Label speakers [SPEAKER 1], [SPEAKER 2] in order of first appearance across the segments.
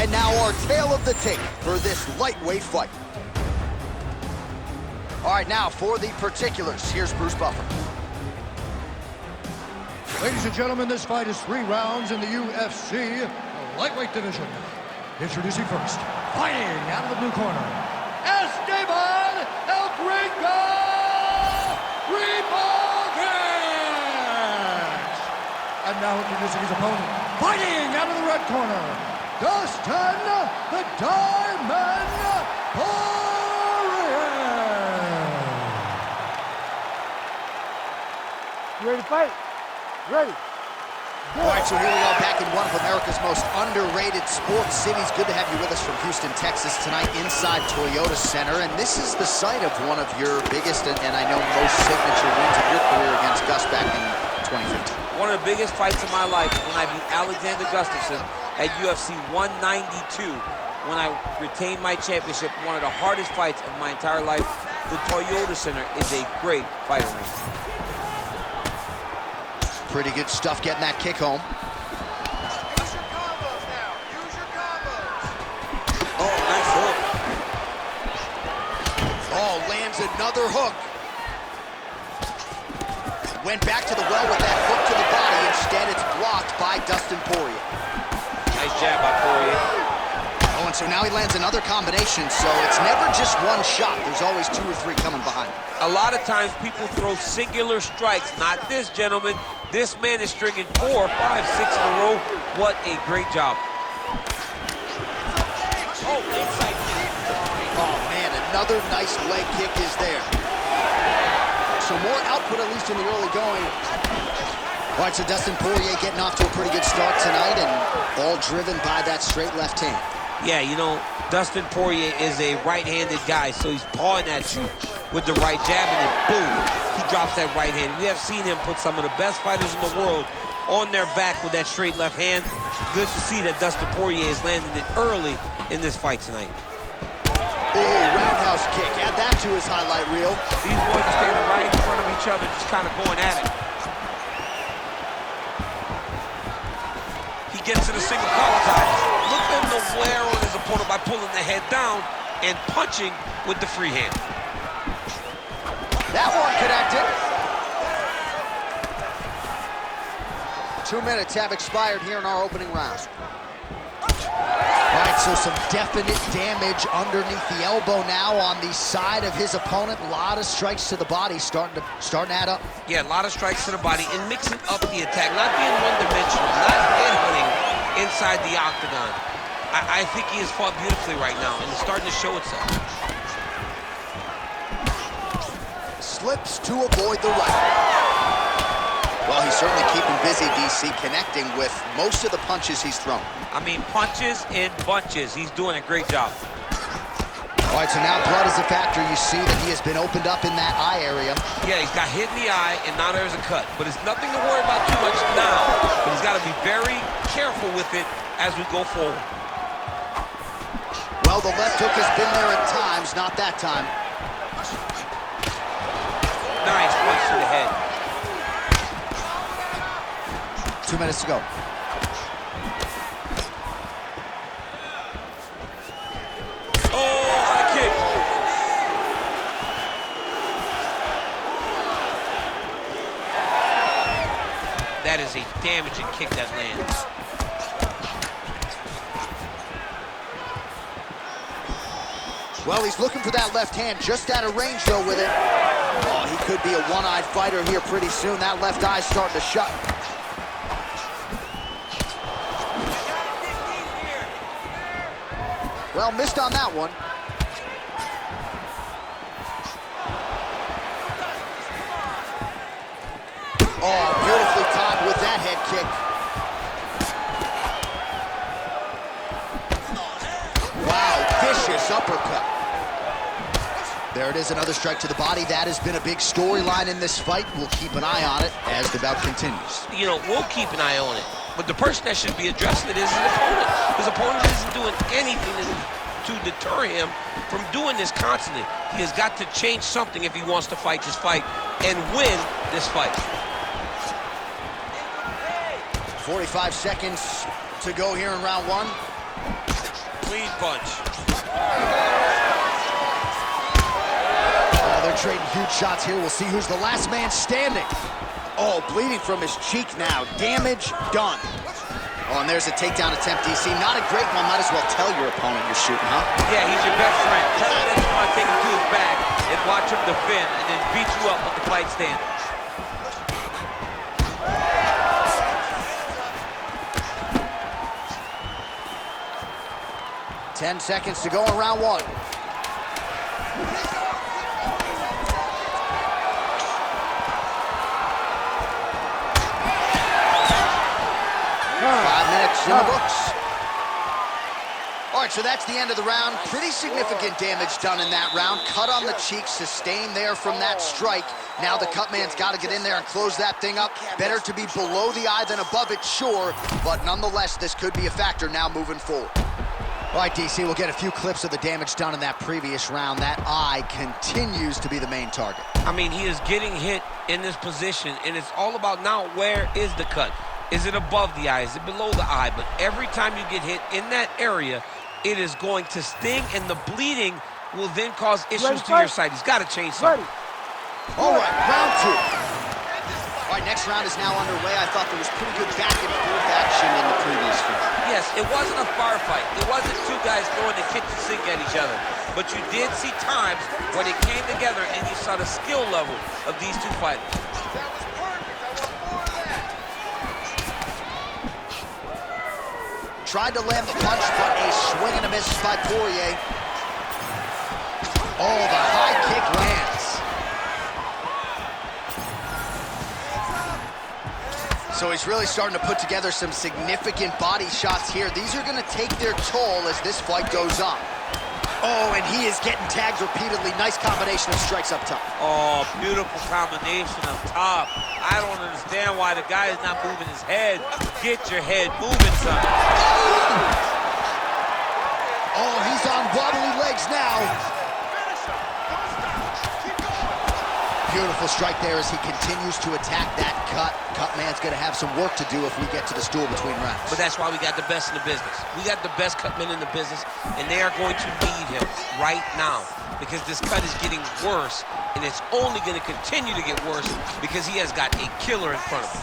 [SPEAKER 1] And now our tale of the tape for this lightweight fight. All right, now for the particulars, here's Bruce Buffer.
[SPEAKER 2] Ladies and gentlemen, this fight is 3 rounds in the UFC lightweight division. Introducing first, fighting out of the blue corner, Esteban El Gringo Ribovics! And now introducing his opponent, fighting out of the red corner, Dustin the Diamond Poirier!
[SPEAKER 3] You ready to fight? Ready.
[SPEAKER 1] All right, so here we go, back in one of America's most underrated sports cities. Good to have you with us from Houston, Texas tonight inside Toyota Center. And this is the site of one of your biggest and I know most signature wins of your career against Gus back in 2015.
[SPEAKER 4] One of the biggest fights of my life when I beat Alexander Gustafsson at UFC 192. When I retained my championship, one of the hardest fights of my entire life. The Toyota Center is a great fighting ring.
[SPEAKER 1] Pretty good stuff getting that kick home.
[SPEAKER 5] Use your combos now. Use your combos.
[SPEAKER 4] Oh, nice hook.
[SPEAKER 1] Oh, lands another hook. Went back to the well with that hook to the body. Instead, it's blocked by Dustin Poirier.
[SPEAKER 4] Nice jab by Poirier.
[SPEAKER 1] Oh, and so now he lands another combination, so it's never just one shot. There's always 2 or 3 coming behind.
[SPEAKER 4] A lot of times people throw singular strikes. Not this gentleman. This man is stringing 4, 5, 6 in a row. What a great job. Oh, inside kick.
[SPEAKER 1] Oh, man, another nice leg kick is there. So more output, at least in the early going. All right, so Dustin Poirier getting off to a pretty good start tonight, and all driven by that straight left hand.
[SPEAKER 4] Yeah, you know, Dustin Poirier is a right-handed guy, so he's pawing at you with the right jab, and then boom, he drops that right hand. We have seen him put some of the best fighters in the world on their back with that straight left hand. Good to see that Dustin Poirier is landing it early in this fight tonight.
[SPEAKER 1] Oh, roundhouse kick. Add that to his highlight reel.
[SPEAKER 4] These boys are standing right in front of each other, just kind of going at it. He gets to the single collar tie. Look at him to wear on his opponent by pulling the head down and punching with the free hand.
[SPEAKER 1] That one connected. 2 minutes have expired here in our opening round. All right, so some definite damage underneath the elbow now on the side of his opponent. A lot of strikes to the body starting to add up.
[SPEAKER 4] Yeah, a lot of strikes to the body and mixing up the attack, not being one-dimensional, not headhunting inside the octagon. I think he has fought beautifully right now, and it's starting to show itself.
[SPEAKER 1] Slips to avoid the right. Well, he's certainly keeping busy, DC, connecting with most of the punches he's thrown.
[SPEAKER 4] I mean, punches in bunches. He's doing a great job.
[SPEAKER 1] All right, so now blood is a factor. You see that he has been opened up in that eye area.
[SPEAKER 4] Yeah, he's got hit in the eye, and now there's a cut. But it's nothing to worry about too much now. But he's got to be very careful with it as we go forward.
[SPEAKER 1] Well, the left hook has been there at times, not that time.
[SPEAKER 4] Nice punch to the head.
[SPEAKER 1] 2 minutes to go.
[SPEAKER 4] Oh, high kick. That is a damaging kick that lands.
[SPEAKER 1] Well, he's looking for that left hand, just out of range, though, with it. Oh, he could be a one-eyed fighter here pretty soon. That left eye's starting to shut. Well, missed on that one. Oh, beautifully timed with that head kick. Wow, vicious uppercut. There it is, another strike to the body. That has been a big storyline in this fight. We'll keep an eye on it as the bout continues.
[SPEAKER 4] You know, we'll keep an eye on it. But the person that should be addressing it is his opponent. His opponent isn't doing anything to deter him from doing this constantly. He has got to change something if he wants to fight this fight and win this fight.
[SPEAKER 1] 45 seconds to go here in round one.
[SPEAKER 4] Clean punch.
[SPEAKER 1] Oh, they're trading huge shots here. We'll see who's the last man standing. Oh, bleeding from his cheek now. Damage done. Oh, and there's a takedown attempt, DC. Not a great one. Might as well tell your opponent you're shooting, huh?
[SPEAKER 4] Yeah, he's your best friend. Tell him that you want to take him to his back and watch him defend and then beat you up with the fight standing.
[SPEAKER 1] 10 seconds to go in round one. 5 minutes in the books. All right, so that's the end of the round. Pretty significant damage done in that round. Cut on the cheek, sustained there from that strike. Now the cut man's got to get in there and close that thing up. Better to be below the eye than above it, sure, but nonetheless, this could be a factor now moving forward. All right, DC, we'll get a few clips of the damage done in that previous round. That eye continues to be the main target.
[SPEAKER 4] I mean, he is getting hit in this position, and it's all about now where is the cut? Is it above the eye? Is it below the eye? But every time you get hit in that area, it is going to sting, and the bleeding will then cause issues to your sight. He's got to change something.
[SPEAKER 1] All right, round two. All right, next round is now underway. I thought there was pretty good back and forth action in the previous fight.
[SPEAKER 4] Yes, it wasn't a firefight. It wasn't two guys throwing the kitchen sink at each other. But you did see times when it came together and you saw the skill level of these two fighters.
[SPEAKER 5] That was perfect. I want more of that.
[SPEAKER 1] Tried to land the punch, but a swing and a miss by Poirier. Oh, the high kick lands. So he's really starting to put together some significant body shots here. These are going to take their toll as this fight goes on. Oh, and he is getting tagged repeatedly. Nice combination of strikes up top.
[SPEAKER 4] Oh, beautiful combination up top. I don't understand why the guy is not moving his head. Get your head moving, son.
[SPEAKER 1] Oh, he's on wobbly legs now. Beautiful strike there as he continues to attack that cut. Cut man's going to have some work to do if we get to the stool between rounds.
[SPEAKER 4] But that's why we got the best in the business. We got the best cut men in the business, and they are going to need him right now because this cut is getting worse, and it's only going to continue to get worse because he has got a killer in front of him.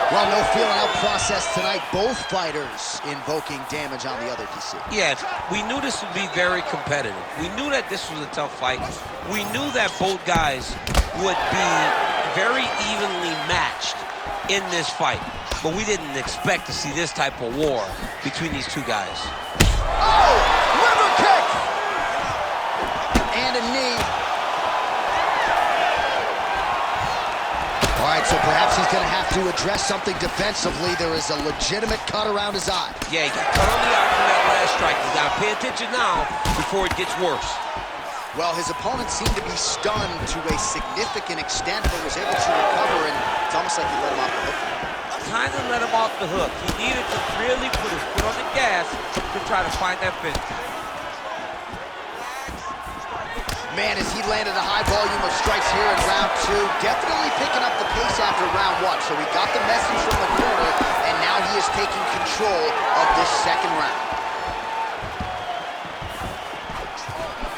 [SPEAKER 1] Well, no feeling-out process tonight. Both fighters invoking damage on the other, DC.
[SPEAKER 4] Yeah, we knew this would be very competitive. We knew that this was a tough fight. We knew that both guys would be very evenly matched in this fight. But we didn't expect to see this type of war between these two guys.
[SPEAKER 1] Oh! Liver kick! And a knee. All right, so perhaps he's going to have to address something defensively. There is a legitimate cut around his eye.
[SPEAKER 4] Yeah, he got cut on the eye from that last strike. He's got to pay attention now before it gets worse.
[SPEAKER 1] Well, his opponent seemed to be stunned to a significant extent, but was able to recover, and it's almost like he let him off the hook.
[SPEAKER 4] Kind of let him off the hook. He needed to really put his foot on the gas to try to find that finish.
[SPEAKER 1] Man, as he landed a high volume of strikes here in round two, definitely picking up the pace after round one. So he got the message from the corner, and now he is taking control of this second round.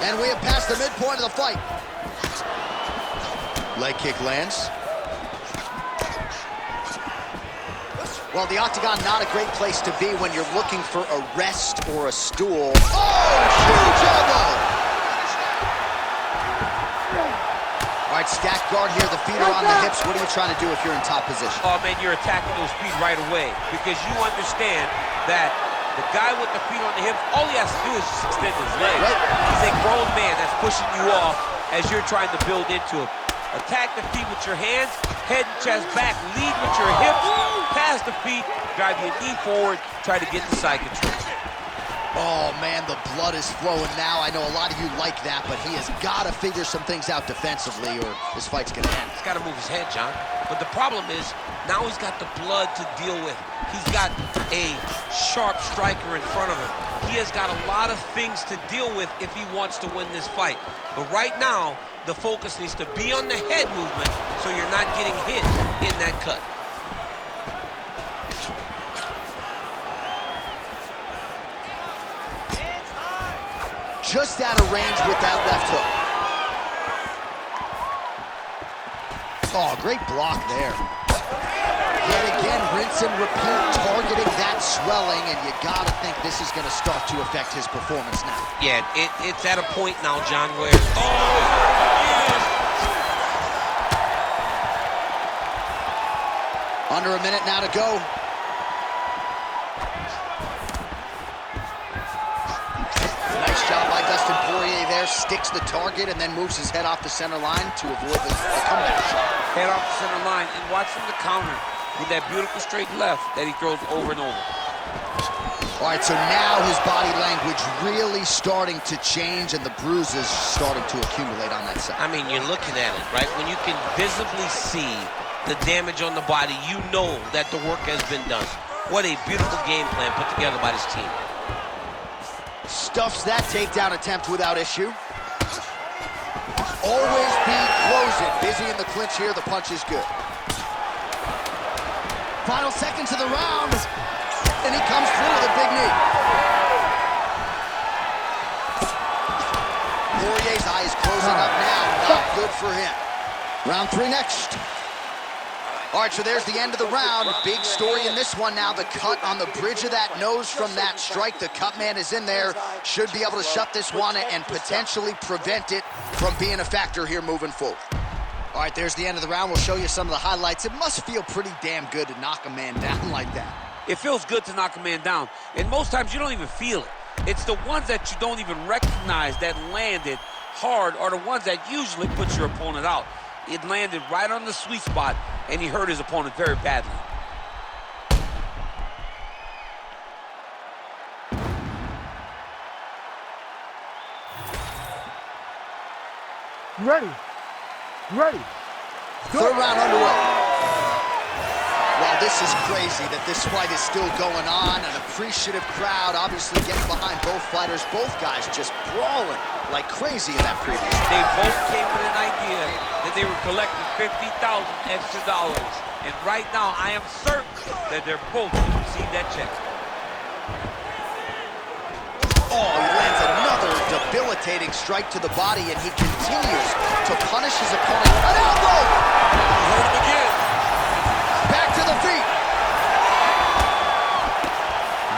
[SPEAKER 1] And we have passed the midpoint of the fight. Leg kick lands. Well, the octagon, not a great place to be when you're looking for a rest or a stool. Oh, huge elbow! All right, stack guard here, the feet are on the hips. What are you trying to do if you're in top position?
[SPEAKER 4] Oh, man, you're attacking those feet right away because you understand that the guy with the feet on the hips, all he has to do is just extend his legs.
[SPEAKER 1] Right.
[SPEAKER 4] He's a grown man that's pushing you off as you're trying to build into him. Attack the feet with your hands, head and chest back, lead with your hips, pass the feet, drive your knee forward, try to get the side control.
[SPEAKER 1] Oh, man, the blood is flowing now. I know a lot of you like that, but he has got to figure some things out defensively or this fight's going to end.
[SPEAKER 4] He's got to move his head, John. But the problem is, now he's got the blood to deal with. He's got a sharp striker in front of him. He has got a lot of things to deal with if he wants to win this fight. But right now, the focus needs to be on the head movement so you're not getting hit in that cut.
[SPEAKER 1] just out of range with that left hook. Oh, great block there. Yet again, rinse and repeat, targeting that swelling, and you gotta think this is gonna start to affect his performance now.
[SPEAKER 4] Yeah, it's at a point now, John, where...
[SPEAKER 1] Under a minute now to go. Nice job by Dustin Poirier there. Sticks the target and then moves his head off the center line to avoid the comeback shot.
[SPEAKER 4] Head off the center line, and watch him the counter with that beautiful straight left that he throws over and over.
[SPEAKER 1] All right, so now his body language really starting to change and the bruises starting to accumulate on that side.
[SPEAKER 4] I mean, you're looking at it, right? When you can visibly see the damage on the body, you know that the work has been done. What a beautiful game plan put together by this team.
[SPEAKER 1] Stuffs that takedown attempt without issue. Always be closing. Busy in the clinch here, the punch is good. Final seconds of the round, and he comes through with a big knee. Poirier's eye is closing up now, not good for him. Round 3 next. All right, so there's the end of the round. Big story in this one now, the cut on the bridge of that nose from that strike. The cut man is in there, should be able to shut this one and potentially prevent it from being a factor here moving forward. All right, there's the end of the round. We'll show you some of the highlights. It must feel pretty damn good to knock a man down like that.
[SPEAKER 4] It feels good to knock a man down, and most times you don't even feel it. It's the ones that you don't even recognize that landed hard are the ones that usually put your opponent out. It landed right on the sweet spot, and he hurt his opponent very badly.
[SPEAKER 3] Ready. Ready.
[SPEAKER 1] Third round underway. Well, this is crazy that this fight is still going on. An appreciative crowd obviously getting behind both fighters. Both guys just brawling like crazy in that previous round.
[SPEAKER 4] They both came with an idea that they were collecting $50,000 extra dollars. And right now, I am certain that they're both going to receive that check.
[SPEAKER 1] Oh, he lands another debilitating strike to the body, and he continues to punish his opponent. An elbow!
[SPEAKER 4] Hurt him again.
[SPEAKER 1] Back to the feet.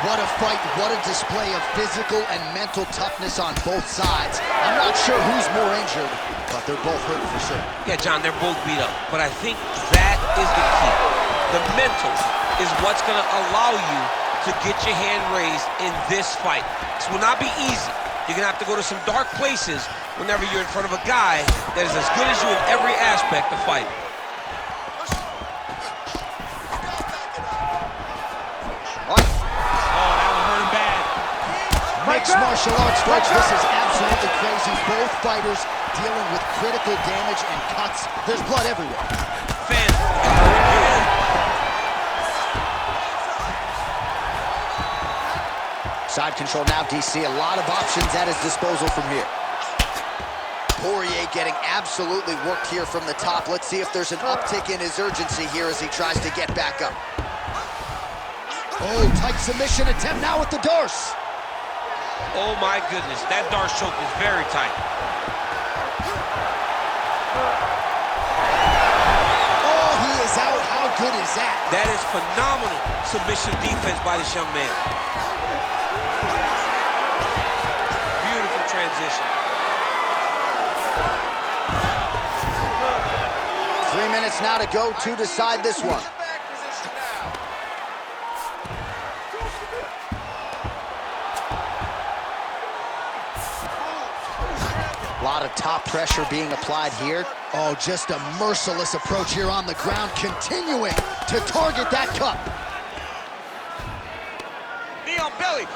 [SPEAKER 1] What a fight, what a display of physical and mental toughness on both sides. I'm not sure who's more injured, but they're both hurt for sure.
[SPEAKER 4] Yeah, John, they're both beat up, but I think that is the key. The mental is what's going to allow you to get your hand raised in this fight. This will not be easy. You're going to have to go to some dark places whenever you're in front of a guy that is as good as you in every aspect of fighting.
[SPEAKER 1] Mixed martial arts, folks, this is absolutely crazy. Both fighters dealing with critical damage and cuts. There's blood everywhere. Side control now, DC. A lot of options at his disposal from here. Poirier getting absolutely worked here from the top. Let's see if there's an uptick in his urgency here as he tries to get back up. Oh, tight submission attempt now with the Darce.
[SPEAKER 4] Oh my goodness, that Darce choke is very tight.
[SPEAKER 1] Oh, he is out. How good is that?
[SPEAKER 4] That is phenomenal submission defense by this young man. Beautiful transition.
[SPEAKER 1] 3 minutes now to go to decide this one. A lot of top pressure being applied here. Oh, just a merciless approach here on the ground, continuing to target that cup.
[SPEAKER 4] Knee on belly.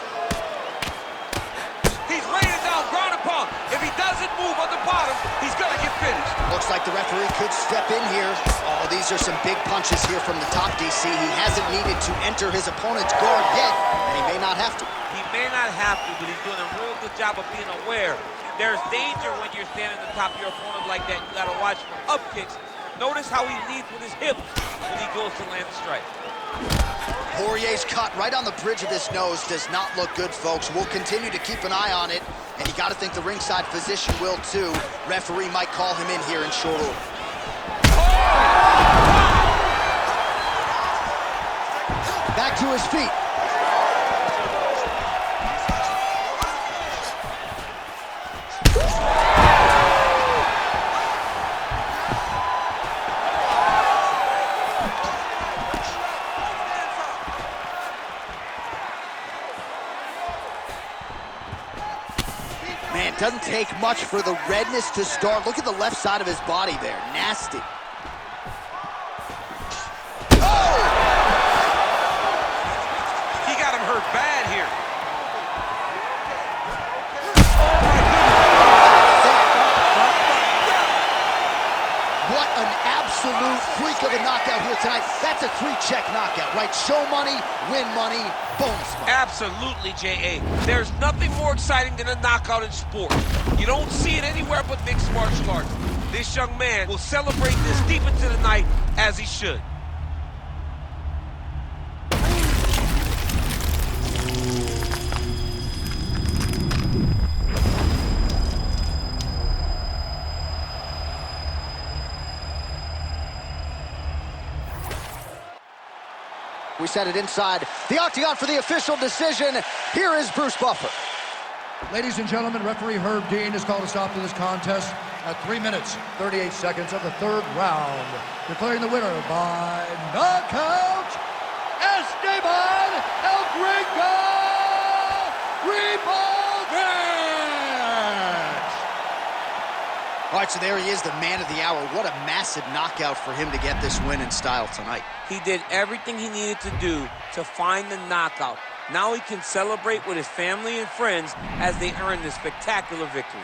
[SPEAKER 4] He's laying down, ground and pound. If he doesn't move on the bottom, he's gonna get finished.
[SPEAKER 1] Looks like the referee could step in here. Oh, these are some big punches here from the top, DC. He hasn't needed to enter his opponent's guard yet, and he may not have to.
[SPEAKER 4] He may not have to, but he's doing a real good job of being aware. There's danger when you're standing on top of your opponent like that. You gotta watch for up kicks. Notice how he leads with his hips when he goes to land the strike.
[SPEAKER 1] Poirier's cut right on the bridge of his nose does not look good, folks. We'll continue to keep an eye on it, and you got to think the ringside physician will too. Referee might call him in here in short order. Back to his feet. Man, it doesn't take much for the redness to start. Look at the left side of his body there. Nasty. Oh!
[SPEAKER 4] He got him hurt bad here.
[SPEAKER 1] What an absolute freak of a knockout here tonight. That's a 3-check knockout, right? Show money, win money, bonus money.
[SPEAKER 4] Absolutely, J.A. There's nothing more exciting than a knockout in sport. You don't see it anywhere but mixed martial arts. This young man will celebrate this deep into the night as he should.
[SPEAKER 1] We set it inside the octagon for the official decision. Here is Bruce Buffer.
[SPEAKER 2] Ladies and gentlemen, referee Herb Dean has called a stop to this contest at 3 minutes, 38 seconds of the third round, declaring the winner by knockout, Esteban El Gringo Ribovics!
[SPEAKER 1] All right, so there he is, the man of the hour. What a massive knockout for him to get this win in style tonight.
[SPEAKER 4] He did everything he needed to do to find the knockout. Now he can celebrate with his family and friends as they earn this spectacular victory.